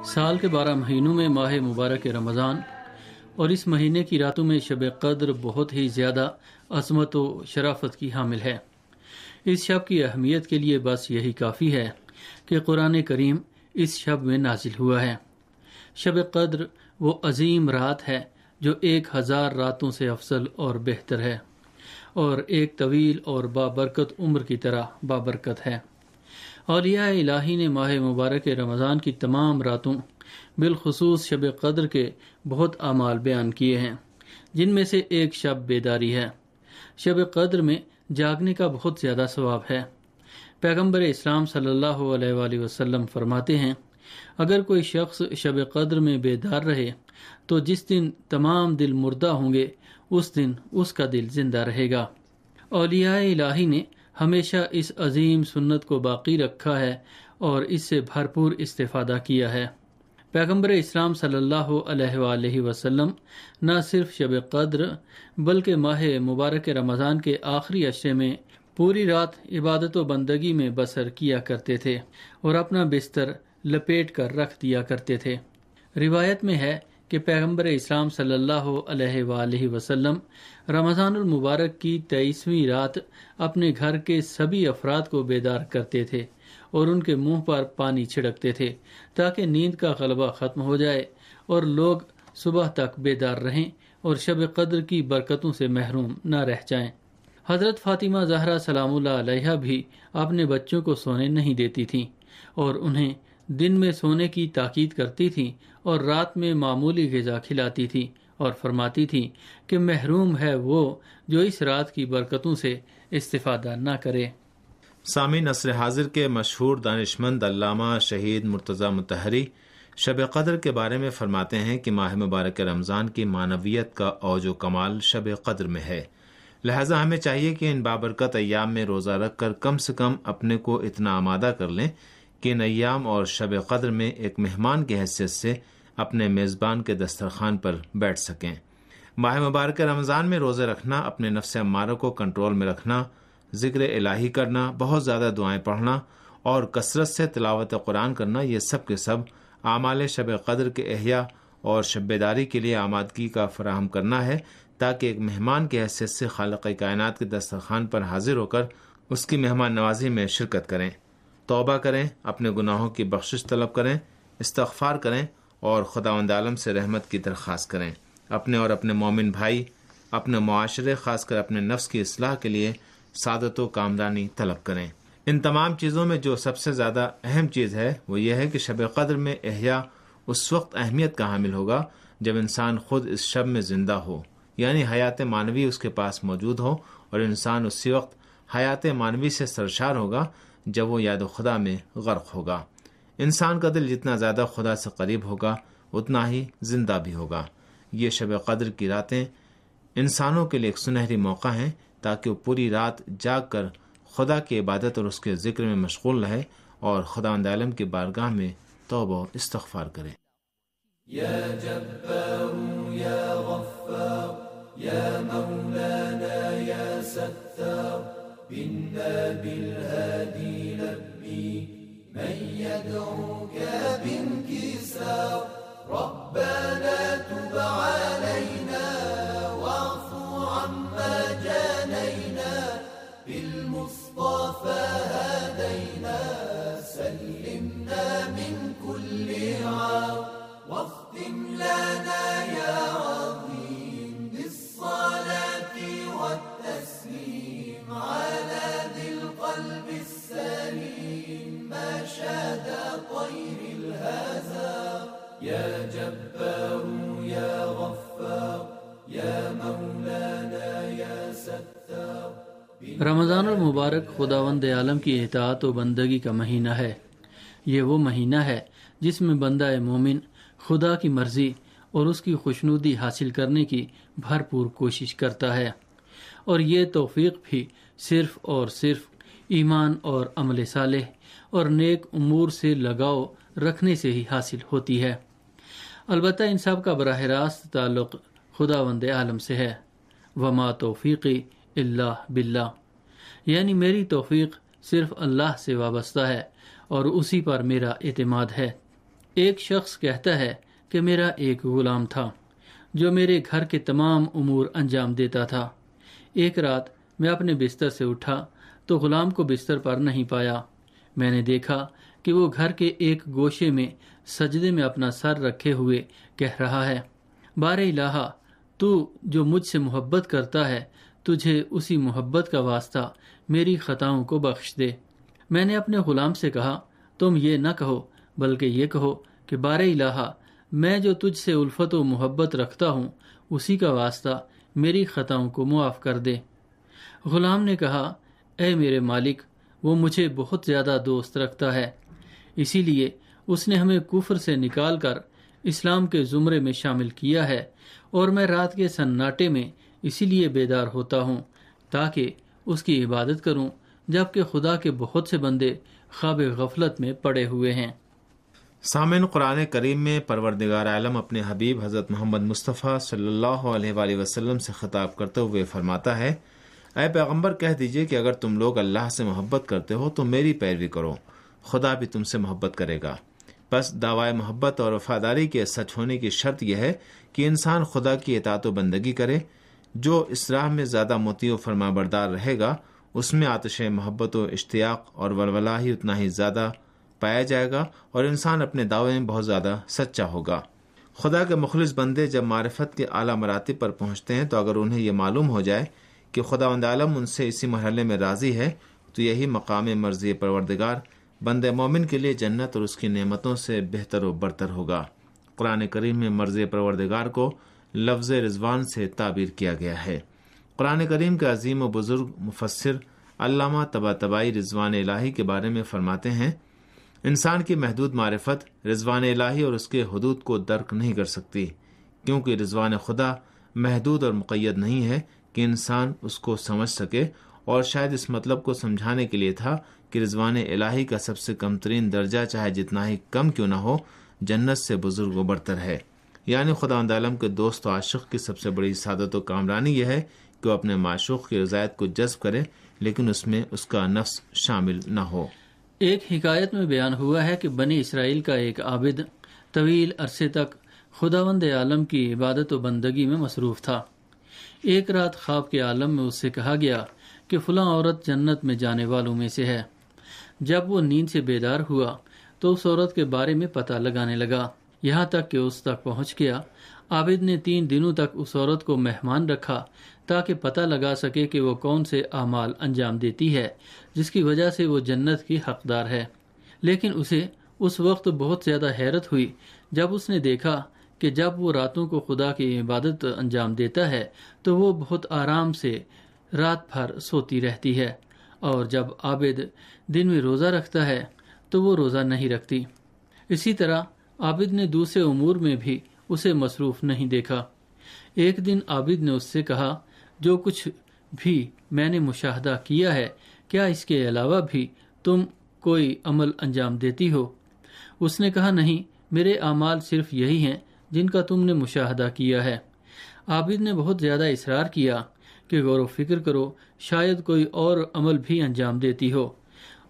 سال کے 12 مہینوں میں ماہ مبارک رمضان اور اس مہینے کی راتوں میں شب قدر بہت ہی زیادہ عظمت و شرافت کی حامل ہے۔ اس شب کی اہمیت کے لیے بس یہی کافی ہے کہ قرآن کریم اس شب میں نازل ہوا ہے۔ شب قدر وہ عظیم رات ہے جو 1000 راتوں سے افضل اور بہتر ہے اور ایک طویل اور بابرکت عمر کی طرح بابرکت ہے۔ اولیاء الہی نے ماہ مبارک رمضان کی تمام راتوں بالخصوص شب قدر کے بہت اعمال بیان کیے ہیں، جن میں سے ایک شب بیداری ہے۔ شب قدر میں جاگنے کا بہت زیادہ ثواب ہے۔ پیغمبر اسلام صلی اللہ علیہ وآلہ وسلم فرماتے ہیں، اگر کوئی شخص شب قدر میں بیدار رہے تو جس دن تمام دل مردہ ہوں گے اس دن اس کا دل زندہ رہے گا۔ اولیاء الہی نے ہمیشہ اس عظیم سنت کو باقی رکھا ہے اور اس سے بھرپور استفادہ کیا ہے۔ پیغمبر اسلام صلی اللہ علیہ وآلہ وسلم نہ صرف شب قدر بلکہ ماہ مبارک رمضان کے آخری عشرے میں پوری رات عبادت و بندگی میں بسر کیا کرتے تھے اور اپنا بستر لپیٹ کر رکھ دیا کرتے تھے۔ روایت میں ہے کہ پیغمبر اسلام صلی اللہ علیہ وآلہ وسلم رمضان المبارک کی 23ویں رات اپنے گھر کے سبھی افراد کو بیدار کرتے تھے اور ان کے منہ پر پانی چھڑکتے تھے تاکہ نیند کا غلبہ ختم ہو جائے اور لوگ صبح تک بیدار رہیں اور شب قدر کی برکتوں سے محروم نہ رہ جائیں۔ حضرت فاطمہ زہرا سلام اللہ علیہا بھی اپنے بچوں کو سونے نہیں دیتی تھیں اور انہیں دن میں سونے کی تاکید کرتی تھی اور رات میں معمولی غذا کھلاتی تھی اور فرماتی تھی کہ محروم ہے وہ جو اس رات کی برکتوں سے استفادہ نہ کرے۔ سامعین، عصر حاضر کے مشہور دانشمند علامہ شہید مرتضی مطہری شب قدر کے بارے میں فرماتے ہیں کہ ماہ مبارک رمضان کی معنویت کا اوج و کمال شب قدر میں ہے، لہذا ہمیں چاہیے کہ ان بابرکت ایام میں روزہ رکھ کر کم سے کم اپنے کو اتنا آمادہ کر لیں کہ ان ایام اور شب قدر میں ایک مہمان کی حیثیت سے اپنے میزبان کے دسترخوان پر بیٹھ سکیں۔ ماہ مبارک رمضان میں روزے رکھنا، اپنے نفس امارہ کو کنٹرول میں رکھنا، ذکر الہی کرنا، بہت زیادہ دعائیں پڑھنا اور کثرت سے تلاوت قرآن کرنا، یہ سب کے سب اعمال شب قدر کے احیاء اور شب بیداری کے لیے آمادگی کا فراہم کرنا ہے تاکہ ایک مہمان کی حیثیت سے خالق کائنات کے دسترخوان پر حاضر ہو کر اس کی مہمان نوازی میں شرکت کریں، توبہ کریں، اپنے گناہوں کی بخشش طلب کریں، استغفار کریں اور خداوند عالم سے رحمت کی درخواست کریں، اپنے اور اپنے مومن بھائی، اپنے معاشرے، خاص کر اپنے نفس کی اصلاح کے لیے سعادت و کامرانی طلب کریں۔ ان تمام چیزوں میں جو سب سے زیادہ اہم چیز ہے وہ یہ ہے کہ شب قدر میں احیاء اس وقت اہمیت کا حامل ہوگا جب انسان خود اس شب میں زندہ ہو، یعنی حیات معنوی اس کے پاس موجود ہو، اور انسان اسی وقت حیات معنوی سے سرشار ہوگا جب وہ یاد خدا میں غرق ہوگا۔ انسان کا دل جتنا زیادہ خدا سے قریب ہوگا اتنا ہی زندہ بھی ہوگا۔ یہ شب قدر کی راتیں انسانوں کے لیے ایک سنہری موقع ہیں تاکہ وہ پوری رات جاگ کر خدا کی عبادت اور اس کے ذکر میں مشغول رہے اور خداوند عالم کی بارگاہ میں توبہ و استغفار کرے۔ یا جبار یا غفار یا مولانا یا ستار بنا بالهادي لبي من يدعوك بانكسار ربنا تب علينا واعف عما جانينا بالمصطفى هدينا سلمنا من كل عار واختم لنا يا عظيم بالصلاة والتسليم على ذي القلب السليم ما شاد طير الهزار يا جبار يا غفار يا مولانا يا ستار۔ رمضان المبارک خداوند عالم کی اطاعت و بندگی کا مہینہ ہے۔ یہ وہ مہینہ ہے جس میں بندہ مومن خدا کی مرضی اور اس کی خوشنودی حاصل کرنے کی بھرپور کوشش کرتا ہے، اور یہ توفیق بھی صرف اور صرف ایمان اور عمل صالح اور نیک امور سے لگاؤ رکھنے سے ہی حاصل ہوتی ہے۔ البتہ ان سب کا براہ راست تعلق خداوند عالم سے ہے۔ وما توفیقی الا باللہ، یعنی میری توفیق صرف اللہ سے وابستہ ہے اور اسی پر میرا اعتماد ہے۔ ایک شخص کہتا ہے کہ میرا ایک غلام تھا جو میرے گھر کے تمام امور انجام دیتا تھا۔ ایک رات میں اپنے بستر سے اٹھا تو غلام کو بستر پر نہیں پایا۔ میں نے دیکھا کہ وہ گھر کے ایک گوشے میں سجدے میں اپنا سر رکھے ہوئے کہہ رہا ہے، بار الہ، تو جو مجھ سے محبت کرتا ہے تجھے اسی محبت کا واسطہ میری خطاؤں کو بخش دے۔ میں نے اپنے غلام سے کہا، تم یہ نہ کہو بلکہ یہ کہو کہ بار الہ، میں جو تجھ سے الفت و محبت رکھتا ہوں اسی کا واسطہ میری خطاؤں کو معاف کر دے۔ غلام نے کہا، اے میرے مالک، وہ مجھے بہت زیادہ دوست رکھتا ہے، اسی لیے اس نے ہمیں کفر سے نکال کر اسلام کے زمرے میں شامل کیا ہے، اور میں رات کے سناٹے میں اسی لیے بیدار ہوتا ہوں تاکہ اس کی عبادت کروں، جبکہ خدا کے بہت سے بندے خواب غفلت میں پڑے ہوئے ہیں۔ سامعین، قرآن کریم میں پروردگار عالم اپنے حبیب حضرت محمد مصطفیٰ صلی اللہ علیہ وآلہ وسلم سے خطاب کرتے ہوئے فرماتا ہے، اے پیغمبر، کہہ دیجئے کہ اگر تم لوگ اللہ سے محبت کرتے ہو تو میری پیروی کرو، خدا بھی تم سے محبت کرے گا۔ پس دعوی محبت اور وفاداری کے سچ ہونے کی شرط یہ ہے کہ انسان خدا کی اطاعت و بندگی کرے۔ جو اس راہ میں زیادہ مطیع و فرما بردار رہے گا اس میں آتش محبت و اشتیاق اور ولولہ ہی اتنا ہی زیادہ پایا جائے گا، اور انسان اپنے دعوے میں بہت زیادہ سچا ہوگا۔ خدا کے مخلص بندے جب معرفت کے اعلیٰ مراتب پر پہنچتے ہیں تو اگر انہیں یہ معلوم ہو جائے کہ خداوند عالم ان سے اسی مرحلے میں راضی ہے تو یہی مقام مرضی پروردگار بندے مومن کے لیے جنت اور اس کی نعمتوں سے بہتر و برتر ہوگا۔ قرآن کریم میں مرضی پروردگار کو لفظ رضوان سے تعبیر کیا گیا ہے۔ قرآن کریم کے عظیم و بزرگ مفسر علامہ طباطبائی رضوان الہی کے بارے میں فرماتے ہیں، انسان کی محدود معرفت رضوان الہی اور اس کے حدود کو درک نہیں کر سکتی، کیونکہ رضوان خدا محدود اور مقید نہیں ہے کہ انسان اس کو سمجھ سکے، اور شاید اس مطلب کو سمجھانے کے لیے تھا کہ رضوان الہی کا سب سے کم ترین درجہ چاہے جتنا ہی کم کیوں نہ ہو جنت سے بزرگ و برتر ہے۔ یعنی خداوند عالم کے دوست و عاشق کی سب سے بڑی سعادت و کامرانی یہ ہے کہ وہ اپنے معشوق کی رضایت کو جذب کرے، لیکن اس میں اس کا نفس شامل نہ ہو۔ ایک حکایت میں بیان ہوا ہے کہ بنی اسرائیل کا ایک عابد طویل عرصے تک خداوند عالم کی عبادت و بندگی میں مصروف تھا۔ ایک رات خواب کے عالم میں اس سے کہا گیا کہ فلاں عورت جنت میں جانے والوں میں سے ہے۔ جب وہ نیند سے بیدار ہوا تو اس عورت کے بارے میں پتہ لگانے لگا، یہاں تک کہ اس تک پہنچ گیا۔ عابد نے 3 دنوں تک اس عورت کو مہمان رکھا تاکہ پتہ لگا سکے کہ وہ کون سے اعمال انجام دیتی ہے جس کی وجہ سے وہ جنت کی حقدار ہے۔ لیکن اسے اس وقت بہت زیادہ حیرت ہوئی جب اس نے دیکھا کہ جب وہ راتوں کو خدا کی عبادت انجام دیتا ہے تو وہ بہت آرام سے رات بھر سوتی رہتی ہے، اور جب عابد دن میں روزہ رکھتا ہے تو وہ روزہ نہیں رکھتی۔ اسی طرح عابد نے دوسرے امور میں بھی اسے مصروف نہیں دیکھا۔ ایک دن عابد نے اس سے کہا، جو کچھ بھی میں نے مشاہدہ کیا ہے، کیا اس کے علاوہ بھی تم کوئی عمل انجام دیتی ہو؟ اس نے کہا، نہیں، میرے اعمال صرف یہی ہیں جن کا تم نے مشاہدہ کیا ہے۔ عابد نے بہت زیادہ اصرار کیا کہ غور و فکر کرو، شاید کوئی اور عمل بھی انجام دیتی ہو۔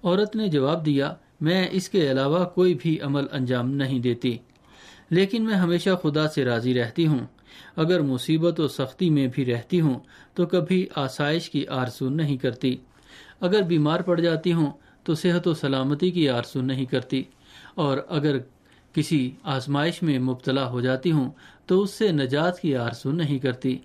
عورت نے جواب دیا، میں اس کے علاوہ کوئی بھی عمل انجام نہیں دیتی، لیکن میں ہمیشہ خدا سے راضی رہتی ہوں۔ اگر مصیبت و سختی میں بھی رہتی ہوں تو کبھی آسائش کی آرزو نہیں کرتی۔ اگر بیمار پڑ جاتی ہوں تو صحت و سلامتی کی آرزو نہیں کرتی، اور اگر کسی آزمائش میں مبتلا ہو جاتی ہوں تو اس سے نجات کی آرزو نہیں کرتی۔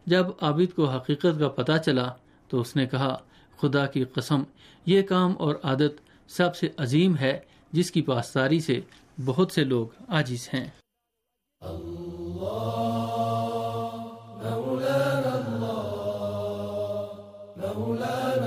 جب عابد کو حقیقت کا پتہ چلا تو اس نے کہا، خدا کی قسم، یہ کام اور عادت سب سے عظیم ہے جس کی پاسداری سے بہت سے لوگ عاجز ہیں۔ مولانا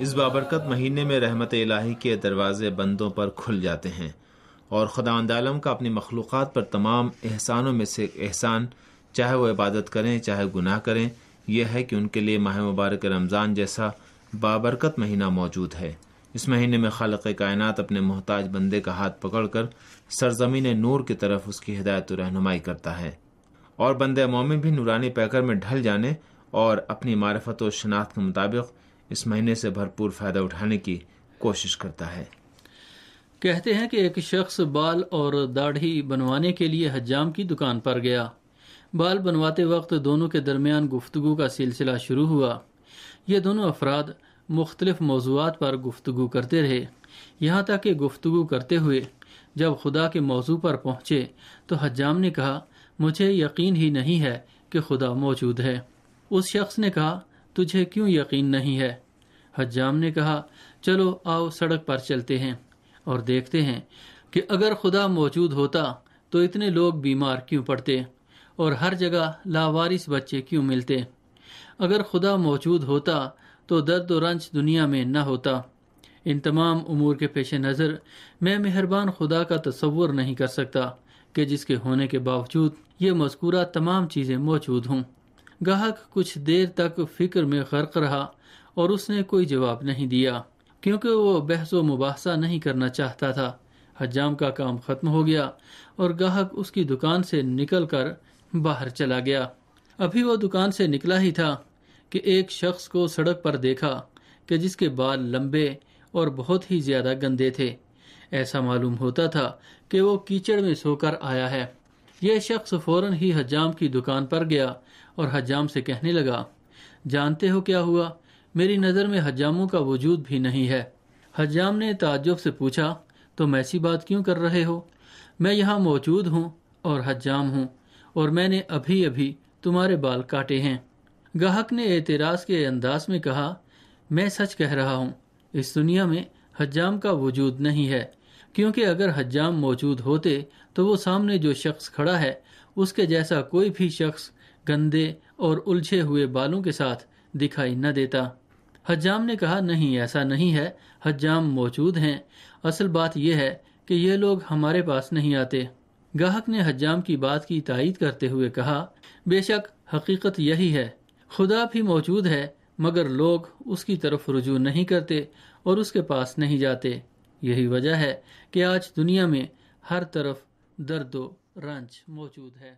اس بابرکت مہینے میں رحمت الہی کے دروازے بندوں پر کھل جاتے ہیں، اور خداوند عالم کا اپنی مخلوقات پر تمام احسانوں میں سے احسان، چاہے وہ عبادت کریں چاہے گناہ کریں، یہ ہے کہ ان کے لیے ماہ مبارک رمضان جیسا بابرکت مہینہ موجود ہے۔ اس مہینے میں خالق کائنات اپنے محتاج بندے کا ہاتھ پکڑ کر سرزمین نور کی طرف اس کی ہدایت و رہنمائی کرتا ہے، اور بندے مومن بھی نورانی پیکر میں ڈھل جانے اور اپنی معرفت و شناخت کے مطابق اس مہینے سے بھرپور فائدہ اٹھانے کی کوشش کرتا ہے۔ کہتے ہیں کہ ایک شخص بال اور داڑھی بنوانے کے لیے حجام کی دکان پر گیا۔ بال بنواتے وقت دونوں کے درمیان گفتگو کا سلسلہ شروع ہوا۔ یہ دونوں افراد مختلف موضوعات پر گفتگو کرتے رہے، یہاں تک کہ گفتگو کرتے ہوئے جب خدا کے موضوع پر پہنچے تو حجام نے کہا، مجھے یقین ہی نہیں ہے کہ خدا موجود ہے۔ اس شخص نے کہا، تجھے کیوں یقین نہیں ہے؟ حجام نے کہا، چلو آؤ سڑک پر چلتے ہیں اور دیکھتے ہیں کہ اگر خدا موجود ہوتا تو اتنے لوگ بیمار کیوں پڑتے اور ہر جگہ لاوارث بچے کیوں ملتے؟ اگر خدا موجود ہوتا تو درد و رنج دنیا میں نہ ہوتا۔ ان تمام امور کے پیش نظر میں مہربان خدا کا تصور نہیں کر سکتا کہ جس کے ہونے کے باوجود یہ مذکورہ تمام چیزیں موجود ہوں۔ گاہک کچھ دیر تک فکر میں غرق رہا اور اس نے کوئی جواب نہیں دیا، کیونکہ وہ بحث و مباحثہ نہیں کرنا چاہتا تھا۔ حجام کا کام ختم ہو گیا اور گاہک اس کی دکان سے نکل کر باہر چلا گیا۔ ابھی وہ دکان سے نکلا ہی تھا کہ ایک شخص کو سڑک پر دیکھا کہ جس کے بال لمبے اور بہت ہی زیادہ گندے تھے۔ ایسا معلوم ہوتا تھا کہ وہ کیچڑ میں سو کر آیا ہے۔ یہ شخص فوراً ہی حجام کی دکان پر گیا اور حجام سے کہنے لگا، جانتے ہو کیا ہوا؟ میری نظر میں حجاموں کا وجود بھی نہیں ہے۔ حجام نے تعجب سے پوچھا، تم ایسی بات کیوں کر رہے ہو؟ میں یہاں موجود ہوں اور حجام ہوں، اور میں نے ابھی ابھی تمہارے بال کاٹے ہیں۔ گاہک نے اعتراض کے انداز میں کہا، میں سچ کہہ رہا ہوں، اس دنیا میں حجام کا وجود نہیں ہے، کیونکہ اگر حجام موجود ہوتے تو وہ سامنے جو شخص کھڑا ہے اس کے جیسا کوئی بھی شخص گندے اور الجھے ہوئے بالوں کے ساتھ دکھائی نہ دیتا۔ حجام نے کہا، نہیں، ایسا نہیں ہے، حجام موجود ہیں، اصل بات یہ ہے کہ یہ لوگ ہمارے پاس نہیں آتے۔ گاہک نے حجام کی بات کی تائید کرتے ہوئے کہا، بے شک حقیقت یہی ہے، خدا بھی موجود ہے، مگر لوگ اس کی طرف رجوع نہیں کرتے اور اس کے پاس نہیں جاتے۔ یہی وجہ ہے کہ آج دنیا میں ہر طرف درد و رنج موجود ہے۔